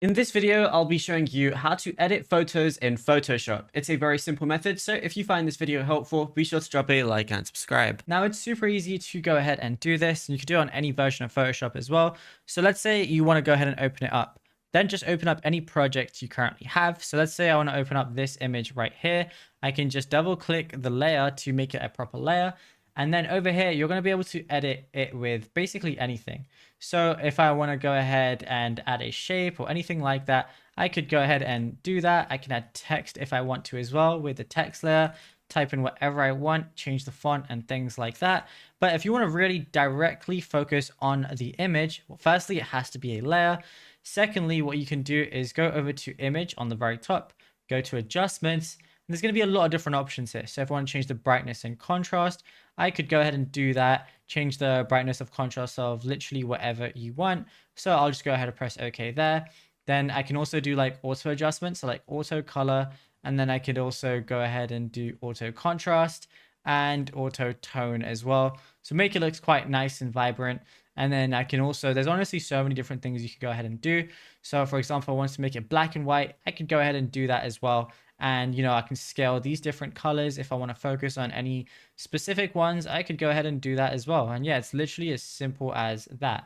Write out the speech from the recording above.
In this video, I'll be showing you how to edit photos in Photoshop. It's a very simple method, so if you find this video helpful, be sure to drop a like and subscribe. Now, it's super easy to go ahead and do this, and you can do it on any version of Photoshop as well. So let's say you want to go ahead and open it up. Then just open up any project you currently have. So let's say I want to open up this image right here. I can just double click the layer to make it a proper layer. And then over here, you're going to be able to edit it with basically anything. So if I want to go ahead and add a shape or anything like that, I could go ahead and do that. I can add text if I want to as well with the text layer, type in whatever I want, change the font and things like that. But if you want to really directly focus on the image, well, firstly, it has to be a layer. Secondly, what you can do is go over to image on the very top, go to adjustments. There's going to be a lot of different options here. So if I want to change the brightness and contrast, I could go ahead and do that. Change the brightness of contrast of literally whatever you want. So I'll just go ahead and press OK there. Then I can also do like auto adjustments, so like auto color. And then I could also go ahead and do auto contrast and auto tone as well. So make it look quite nice and vibrant. And then I can also, there's honestly so many different things you could go ahead and do. So for example, I want to make it black and white. I could go ahead and do that as well. And, I can scale these different colors. If I want to focus on any specific ones, I could go ahead and do that as well. And yeah, it's literally as simple as that.